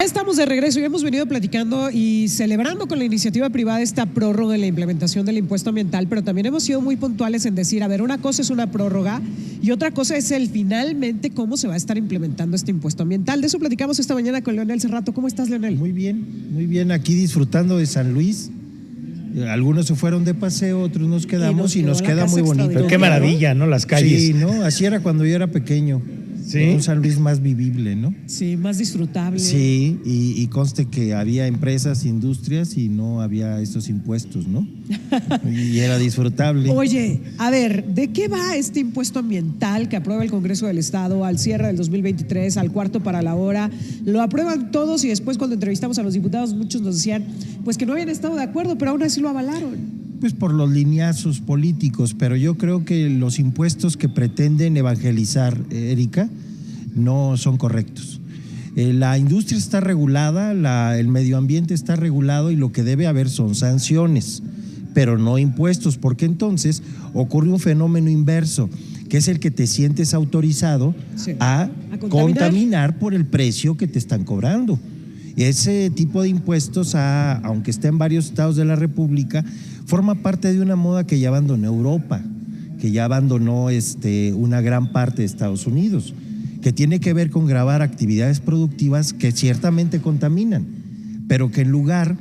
Estamos de regreso y hemos venido platicando y celebrando con la iniciativa privada esta prórroga en la implementación del impuesto ambiental, pero también hemos sido muy puntuales en decir, a ver, una cosa es una prórroga y otra cosa es el finalmente cómo se va a estar implementando este impuesto ambiental. De eso platicamos esta mañana con Leonel Cerrato. ¿Cómo estás, Leonel? Muy bien, aquí disfrutando de San Luis. Algunos se fueron de paseo, otros nos quedamos y nos queda muy bonito. Pero qué maravilla, ¿no? Las calles. Sí, ¿no? Así era cuando yo era pequeño. Sí. Un San Luis más vivible, ¿no? Sí, más disfrutable. Sí, y conste que había empresas, industrias y no había estos impuestos, ¿no? Y era disfrutable. Oye, a ver, ¿de qué va este impuesto ambiental que aprueba el Congreso del Estado al cierre del 2023, al cuarto para la hora? Lo aprueban todos y después cuando entrevistamos a los diputados muchos nos decían pues que no habían estado de acuerdo, pero aún así lo avalaron. Pues por los lineazos políticos, pero yo creo que los impuestos que pretenden evangelizar, Erika, no son correctos. La industria está regulada, el medio ambiente está regulado y lo que debe haber son sanciones, pero no impuestos, porque entonces ocurre un fenómeno inverso, que es el que te sientes autorizado a contaminar por el precio que te están cobrando. Ese tipo de impuestos, aunque esté en varios estados de la República, forma parte de una moda que ya abandonó Europa, que ya abandonó una gran parte de Estados Unidos, que tiene que ver con gravar actividades productivas que ciertamente contaminan, pero que en lugar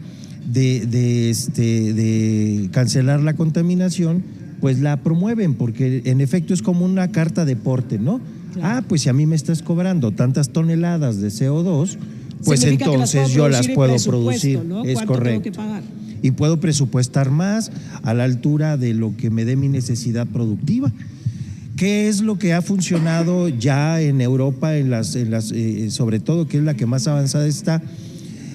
de cancelar la contaminación, pues la promueven, porque en efecto es como una carta de porte, ¿no? Claro. Pues si a mí me estás cobrando tantas toneladas de CO2, pues entonces yo las puedo producir, ¿no? Es correcto. Tengo que pagar? Y puedo presupuestar más a la altura de lo que me dé mi necesidad productiva. ¿Qué es lo que ha funcionado ya en Europa, sobre todo, que es la que más avanzada está,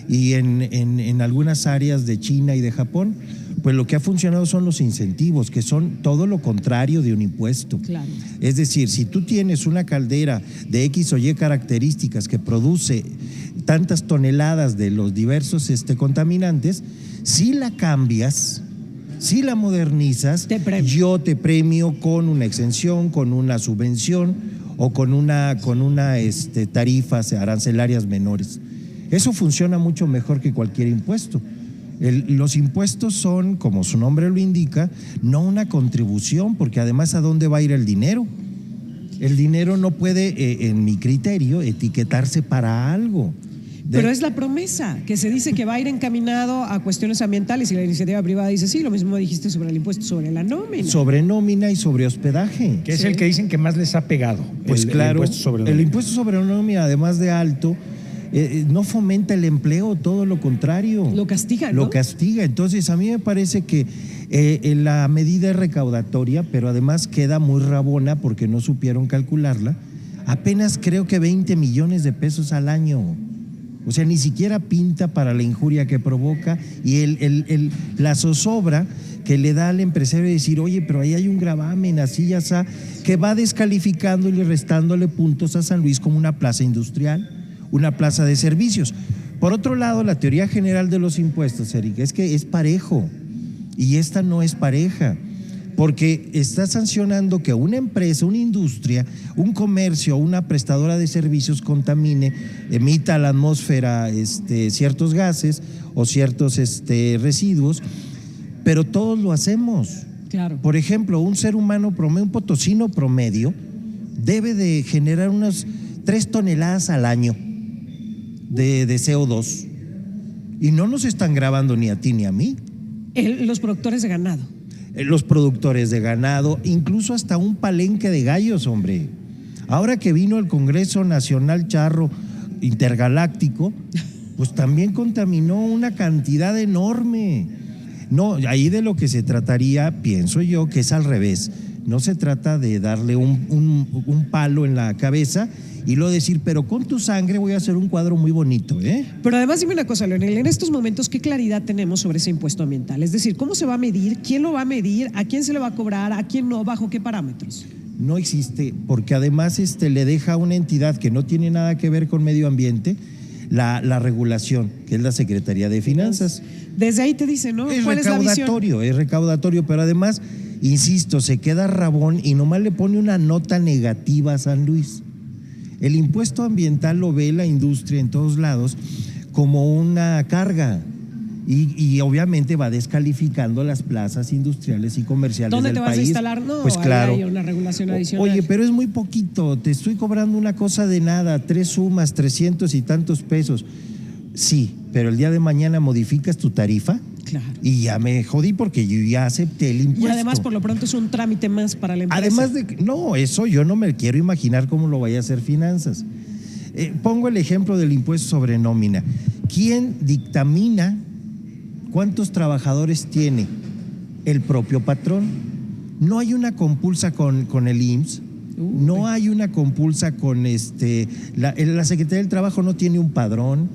y en algunas áreas de China y de Japón? Pues lo que ha funcionado son los incentivos, que son todo lo contrario de un impuesto. Claro. Es decir, si tú tienes una caldera de X o Y características que produce tantas toneladas de los diversos contaminantes, si la cambias, si la modernizas, yo te premio con una exención, con una subvención o con una tarifas arancelarias menores. Eso funciona mucho mejor que cualquier impuesto. Los impuestos son, como su nombre lo indica, no una contribución, porque además ¿a dónde va a ir el dinero? El dinero no puede, en mi criterio, etiquetarse para algo. Pero es la promesa, que se dice que va a ir encaminado a cuestiones ambientales y la iniciativa privada dice, sí, lo mismo dijiste sobre el impuesto sobre la nómina. Sobre nómina y sobre hospedaje. Que es el que dicen que más les ha pegado. Pues claro, el impuesto sobre la nómina, además de alto, no fomenta el empleo, todo lo contrario. Lo castiga, ¿no? Lo castiga. Entonces, a mí me parece que la medida es recaudatoria, pero además queda muy rabona porque no supieron calcularla. Apenas creo que 20 millones de pesos al año. O sea, ni siquiera pinta para la injuria que provoca y la zozobra que le da al empresario de decir, oye, pero ahí hay un gravamen, así ya está, que va descalificándole y restándole puntos a San Luis como una plaza industrial, una plaza de servicios. Por otro lado, la teoría general de los impuestos, Erika, es que es parejo y esta no es pareja, porque está sancionando que una empresa, una industria, un comercio, una prestadora de servicios contamine, emita a la atmósfera ciertos gases o ciertos residuos, pero todos lo hacemos. Claro. Por ejemplo, un ser humano promedio, un potosino promedio, debe de generar unas 3 toneladas al año de CO2 y no nos están grabando ni a ti ni a mí. Los productores de ganado. Los productores de ganado, incluso hasta un palenque de gallos, hombre. Ahora que vino el Congreso Nacional Charro Intergaláctico, pues también contaminó una cantidad enorme. No, ahí de lo que se trataría, pienso yo, que es al revés. No se trata de darle un palo en la cabeza y luego decir, pero con tu sangre voy a hacer un cuadro muy bonito, ¿eh? Pero además dime una cosa, Leonel, en estos momentos, ¿qué claridad tenemos sobre ese impuesto ambiental? Es decir, ¿cómo se va a medir? ¿Quién lo va a medir? ¿A quién se le va a cobrar? ¿A quién no? ¿Bajo qué parámetros? No existe, porque además le deja a una entidad que no tiene nada que ver con medio ambiente la regulación, que es la Secretaría de Finanzas. Desde ahí te dice, ¿no? Es ¿Cuál recaudatorio, es recaudatorio, pero además, insisto, se queda rabón y nomás le pone una nota negativa a San Luis. El impuesto ambiental lo ve la industria en todos lados como una carga. Y obviamente va descalificando las plazas industriales y comerciales ¿Dónde del te vas país. a instalar? No, pues claro. hay una regulación adicional. Oye, pero es muy poquito, te estoy cobrando una cosa de nada, 3 sumas, 300 y tantos pesos. Sí, pero el día de mañana modificas tu tarifa. Claro. Y ya me jodí porque yo ya acepté el impuesto. Y además, por lo pronto, es un trámite más para la empresa. Además de que, no, eso yo no me quiero imaginar cómo lo vaya a hacer finanzas. Pongo el ejemplo del impuesto sobre nómina. ¿Quién dictamina cuántos trabajadores tiene? El propio patrón. No hay una compulsa con el IMSS, no hay una compulsa con la Secretaría del Trabajo no tiene un padrón.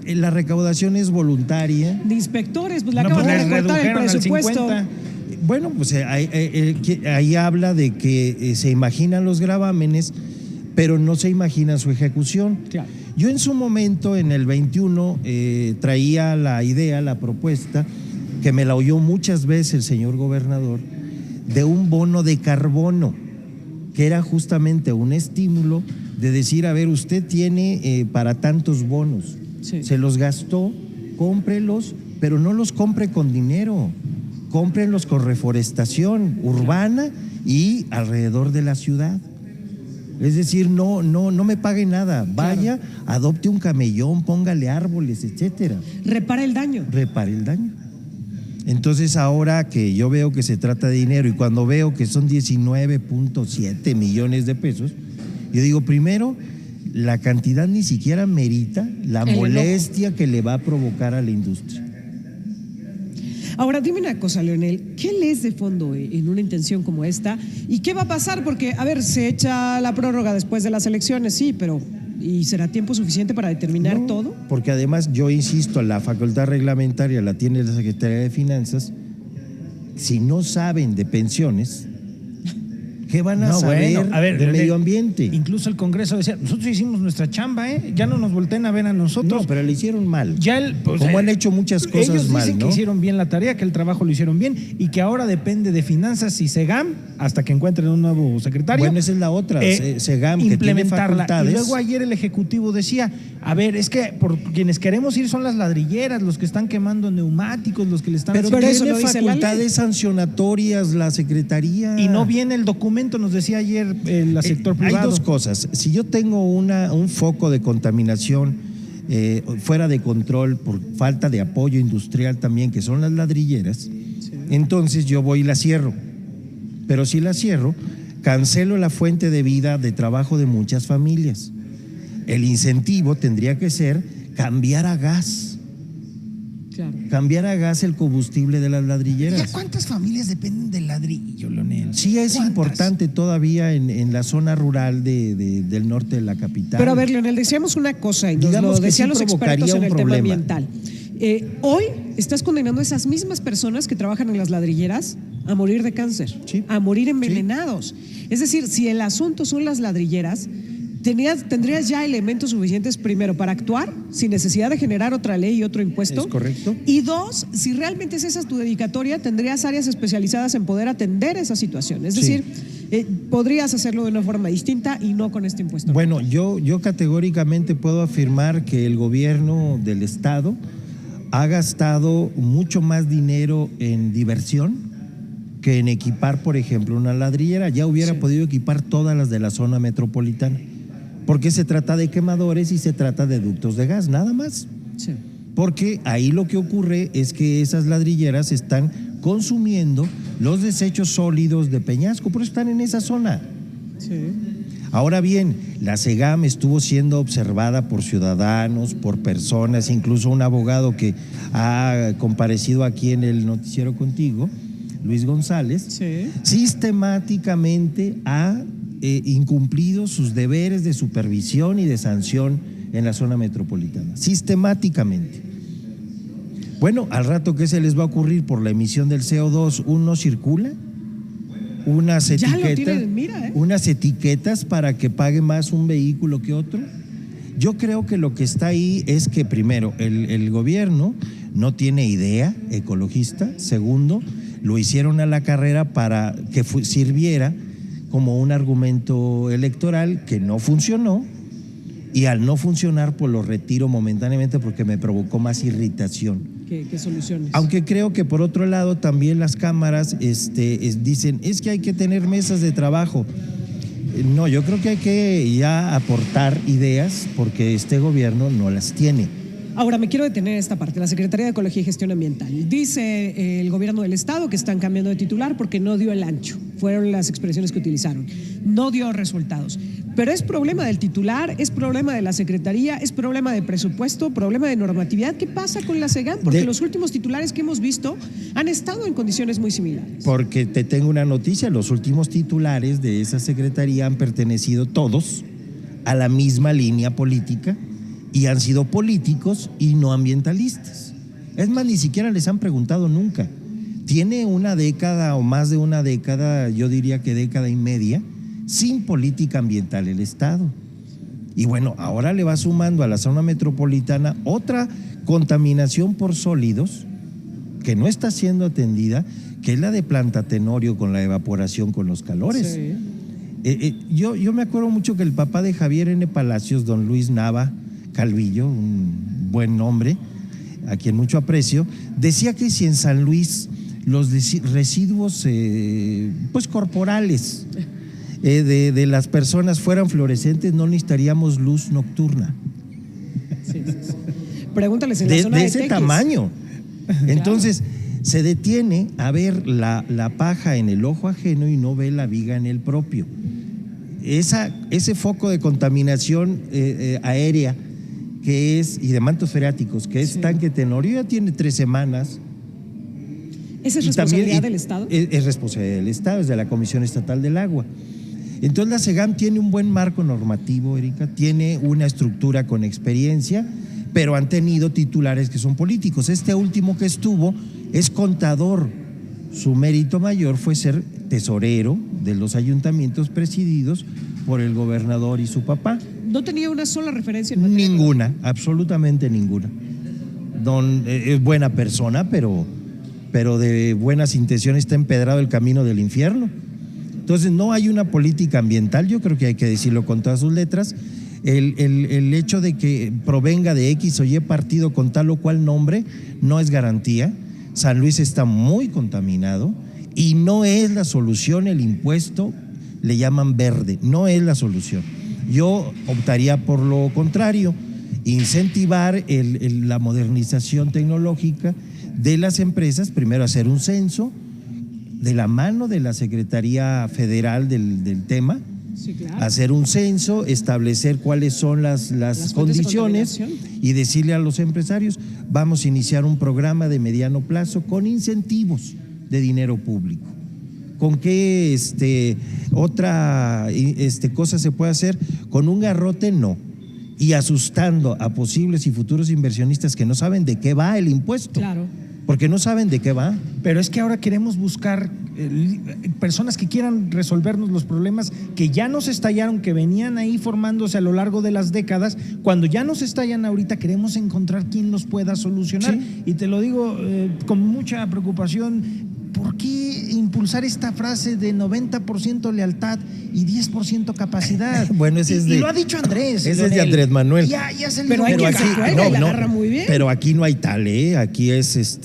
La recaudación es voluntaria. De inspectores, pues le No, acaban pues de les recortar el redujeron al presupuesto. 50. Bueno, pues ahí habla de que se imaginan los gravámenes, pero no se imagina su ejecución. Claro. Yo en su momento, en el 21, traía la idea, la propuesta, que me la oyó muchas veces el señor gobernador, de un bono de carbono, que era justamente un estímulo de decir, a ver, usted tiene para tantos bonos, Sí. se los gastó, cómprelos, pero no los compre con dinero, cómprenlos con reforestación urbana y alrededor de la ciudad. Es decir, no me pague nada, vaya, adopte un camellón, póngale árboles, etcétera. Repara el daño. Repare el daño. Entonces ahora que yo veo que se trata de dinero y cuando veo que son 19.7 millones de pesos, yo digo, primero, la cantidad ni siquiera merita la molestia que le va a provocar a la industria. Ahora, dime una cosa, Leonel, ¿qué lees de fondo en una intención como esta? ¿Y qué va a pasar? Porque, a ver, se echa la prórroga después de las elecciones, sí, pero ¿y será tiempo suficiente para determinar todo? Porque además, yo insisto, la facultad reglamentaria la tiene la Secretaría de Finanzas. Si no saben de pensiones, ¿qué van a saber de medio ambiente? Incluso el Congreso decía, nosotros hicimos nuestra chamba, ya no nos volteen a ver a nosotros. No, pero le hicieron mal. Ya como han hecho muchas cosas ellos mal, dicen ¿no? que hicieron bien la tarea, que el trabajo lo hicieron bien y que ahora depende de finanzas y SEGAM hasta que encuentren un nuevo secretario. Bueno, esa es la otra, SEGAM, que tiene implementarla. facultades. Y luego ayer el Ejecutivo decía, a ver, es que por quienes queremos ir son las ladrilleras, los que están quemando neumáticos, los que le están Pero haciendo... eso tiene lo dice la facultades ley. sancionatorias la Secretaría. Y no viene el documento, nos decía ayer el sector privado. Hay dos cosas. Si yo tengo un foco de contaminación fuera de control por falta de apoyo industrial también, que son las ladrilleras, entonces yo voy y la cierro. Pero si la cierro, cancelo la fuente de vida de trabajo de muchas familias. El incentivo tendría que ser cambiar a gas. Claro. Cambiar a gas el combustible de las ladrilleras. ¿Ya cuántas familias dependen del ladrillo, Leonel? Sí, es ¿Cuántas? importante todavía en la zona rural del norte de la capital. Pero a ver, Leonel, decíamos una cosa y nos Digamos lo que decían sí los expertos provocaría en el un tema problema. ambiental. Hoy estás condenando a esas mismas personas que trabajan en las ladrilleras a morir de cáncer, Sí. a morir envenenados. Es decir, si el asunto son las ladrilleras, tendrías ya elementos suficientes, primero, para actuar sin necesidad de generar otra ley y otro impuesto. Es correcto. Y dos, si realmente esa es tu dedicatoria, tendrías áreas especializadas en poder atender esa situación. Es Sí. decir, podrías hacerlo de una forma distinta y no con este impuesto. Bueno, yo categóricamente puedo afirmar que el gobierno del estado ha gastado mucho más dinero en diversión que en equipar, por ejemplo, una ladrillera. Ya hubiera podido equipar todas las de la zona metropolitana, porque se trata de quemadores y se trata de ductos de gas, nada más. Sí. Porque ahí lo que ocurre es que esas ladrilleras están consumiendo los desechos sólidos de Peñasco, por eso están en esa zona. Sí. Ahora bien, la SEGAM estuvo siendo observada por ciudadanos, por personas, incluso un abogado que ha comparecido aquí en el noticiero contigo, Luis González, Sí. sistemáticamente ha incumplido sus deberes de supervisión y de sanción en la zona metropolitana, sistemáticamente. Bueno, al rato, ¿qué se les va a ocurrir por la emisión del CO2? ¿Uno circula? Unas Ya lo etiquetas, tienen en mira, ¿eh? unas etiquetas para que pague más un vehículo que otro. Yo creo que lo que está ahí es que, primero, el gobierno no tiene idea ecologista. Segundo, lo hicieron a la carrera para que sirviera como un argumento electoral que no funcionó. y al no funcionar pues lo retiro momentáneamente porque me provocó más irritación. ¿Qué soluciones? Aunque creo que por otro lado también las cámaras dicen, es que hay que tener mesas de trabajo. No, yo creo que hay que ya aportar ideas porque este gobierno no las tiene. Ahora, me quiero detener en esta parte. La Secretaría de Ecología y Gestión Ambiental. Dice el gobierno del estado que están cambiando de titular porque no dio el ancho. Fueron las expresiones que utilizaron. No dio resultados. Pero es problema del titular, es problema de la Secretaría, es problema de presupuesto, problema de normatividad. ¿Qué pasa con la SEGAM? Porque los últimos titulares que hemos visto han estado en condiciones muy similares. Porque te tengo una noticia, los últimos titulares de esa Secretaría han pertenecido todos a la misma línea política y han sido políticos y no ambientalistas. Es más, ni siquiera les han preguntado nunca. Tiene una década o más de una década, yo diría que década y media, sin política ambiental el Estado. Y bueno, ahora le va sumando a la zona metropolitana otra contaminación por sólidos que no está siendo atendida, que es la de Planta Tenorio con la evaporación con los calores. Sí. Yo me acuerdo mucho que el papá de Javier N. Palacios, don Luis Nava Calvillo, un buen hombre, a quien mucho aprecio, decía que si en San Luis los residuos pues corporales de las personas fueran fluorescentes, no necesitaríamos luz nocturna. Sí. Pregúntales en la zona de ese Tequis. tamaño. Entonces, se detiene a ver la paja en el ojo ajeno y no ve la viga en el propio. Ese foco de contaminación aérea que es, y de mantos freáticos, que es Tanque Tenorio, ya tiene 3 semanas. ¿Esa es responsabilidad del Estado? Es responsabilidad del Estado, es de la Comisión Estatal del Agua. Entonces la SEGAM tiene un buen marco normativo, Erika, tiene una estructura con experiencia, pero han tenido titulares que son políticos. Este último que estuvo es contador. Su mérito mayor fue ser tesorero de los ayuntamientos presididos por el gobernador y su papá. ¿No tenía una sola referencia? Ninguna, absolutamente ninguna. Es buena persona, pero de buenas intenciones está empedrado el camino del infierno. Entonces no hay una política ambiental, yo creo que hay que decirlo con todas sus letras. El hecho de que provenga de X o Y partido con tal o cual nombre no es garantía. San Luis está muy contaminado y no es la solución el impuesto, le llaman verde, no es la solución. Yo optaría por lo contrario, incentivar la modernización tecnológica de las empresas, primero hacer un censo de la mano de la Secretaría Federal del tema, sí, claro. Hacer un censo, establecer cuáles son las condiciones y decirle a los empresarios, vamos a iniciar un programa de mediano plazo con incentivos de dinero público. ¿Con qué otra cosa se puede hacer? Con un garrote no. Y asustando a posibles y futuros inversionistas que no saben de qué va el impuesto. Claro. Porque no saben de qué va. Pero es que ahora queremos buscar personas que quieran resolvernos los problemas que ya nos estallaron, que venían ahí formándose a lo largo de las décadas. Cuando ya nos estallan ahorita, queremos encontrar quién los pueda solucionar. Sí. Y te lo digo con mucha preocupación. ¿Por qué impulsar esta frase de 90% lealtad y 10% capacidad? Bueno, ese y lo ha dicho Andrés. Ese es de Andrés Manuel. Ya se pero hay quien se cuelga y la agarra muy bien. Pero aquí no hay tal, aquí es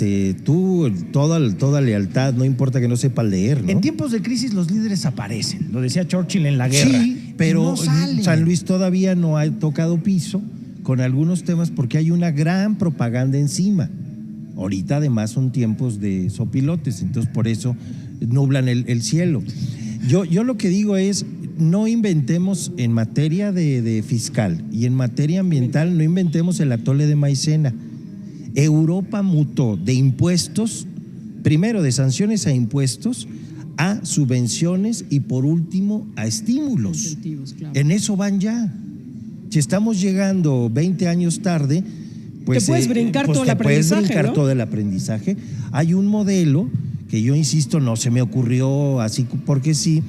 toda lealtad, no importa que no sepa leer, ¿no? En tiempos de crisis los líderes aparecen, lo decía Churchill en la guerra. Sí, pero no San Luis todavía no ha tocado piso con algunos temas porque hay una gran propaganda encima. Ahorita además son tiempos de sopilotes, entonces por eso nublan el cielo. Yo lo que digo es, no inventemos en materia de fiscal y en materia ambiental, no inventemos el atole de maicena. Europa mutó de impuestos, primero de sanciones a impuestos, a subvenciones y por último a estímulos. Incentivos, claro. En eso van ya. Si estamos llegando 20 años tarde, pues te puedes brincar todo el aprendizaje, puedes brincar, ¿no? Todo el aprendizaje. Hay un modelo que yo insisto, no se me ocurrió así porque sí,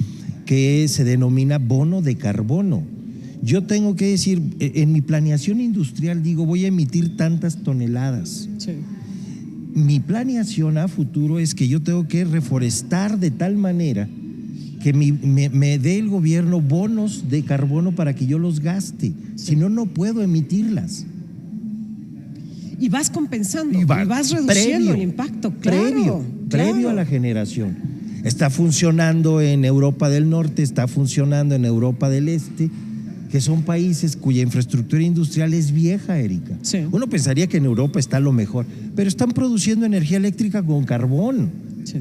que se denomina bono de carbono. Yo tengo que decir, en mi planeación industrial digo, voy a emitir tantas toneladas. Sí. Mi planeación a futuro es que yo tengo que reforestar de tal manera que me dé el gobierno bonos de carbono para que yo los gaste. Sí. Si no, no puedo emitirlas. Y vas compensando, Y y vas reduciendo previo, el impacto, claro. previo a la generación. Está funcionando en Europa del Norte, está funcionando en Europa del Este, que son países cuya infraestructura industrial es vieja, Erika. Sí. Uno pensaría que en Europa está lo mejor, pero están produciendo energía eléctrica con carbón Sí.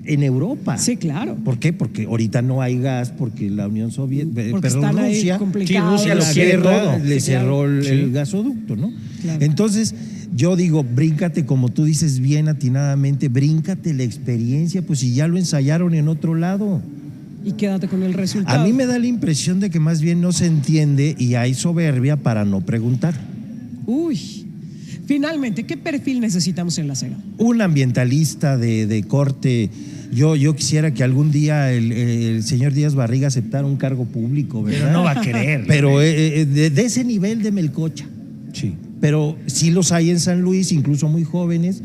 en Europa. Sí, claro. ¿Por qué? Porque ahorita no hay gas, porque la Unión Soviética, Porque están ahí Rusia, complicados. Sí, Rusia lo la quiere guerra todo. le Sí, claro. cerró el Sí. gasoducto, ¿no? Claro. Entonces, yo digo, bríncate, como tú dices bien atinadamente, bríncate la experiencia, pues si ya lo ensayaron en otro lado. Y quédate con el resultado. A mí me da la impresión de que más bien no se entiende y hay soberbia para no preguntar. Uy. Finalmente, ¿qué perfil necesitamos en la SEGA? Un ambientalista de corte. Yo quisiera que algún día el señor Díaz Barriga aceptara un cargo público, ¿verdad? Pero no va a querer. Pero de ese nivel de melcocha. Sí. Pero sí los hay en San Luis, incluso muy jóvenes,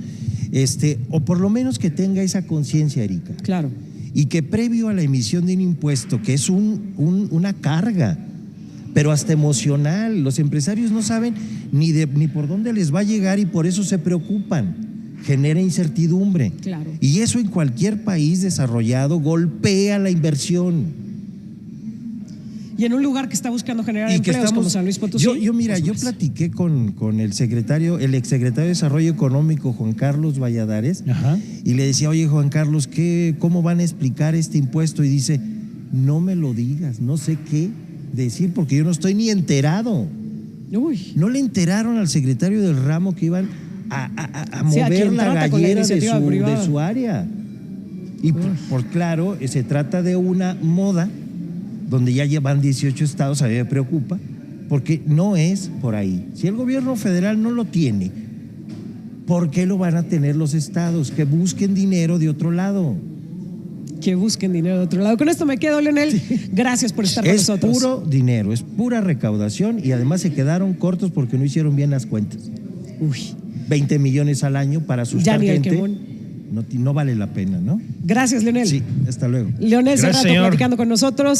o por lo menos que tenga esa conciencia, Erika. Claro. Y que previo a la emisión de un impuesto, que es una carga, pero hasta emocional, los empresarios no saben ni por dónde les va a llegar y por eso se preocupan. Genera incertidumbre. Claro. Y eso en cualquier país desarrollado golpea la inversión. Y en un lugar que está buscando generar Y que empleos como estamos, San Luis Potosí. yo pues, platiqué con el exsecretario de Desarrollo Económico, Juan Carlos Valladares, Ajá. y le decía, oye, Juan Carlos, ¿cómo van a explicar este impuesto? Y dice, no me lo digas, no sé qué decir, porque yo no estoy ni enterado. Uy. No le enteraron al secretario del ramo que iban a Sí, a mover quien la trata con la gallera iniciativa privada. de su área. Y por claro, se trata de una moda donde ya llevan 18 estados. A mí me preocupa, porque no es por ahí. Si el gobierno federal no lo tiene, ¿por qué lo van a tener los estados? Que busquen dinero de otro lado. Que busquen dinero de otro lado. Con esto me quedo, Leonel. Gracias por estar con Es nosotros. puro dinero, es pura recaudación y además se quedaron cortos porque no hicieron bien las cuentas. Uy. 20 millones al año para asustar Ya ni el gente. quemón. No vale la pena, ¿no? Gracias, Leonel. Sí, hasta luego. Leonel Gracias, Cerrato señor. platicando con nosotros.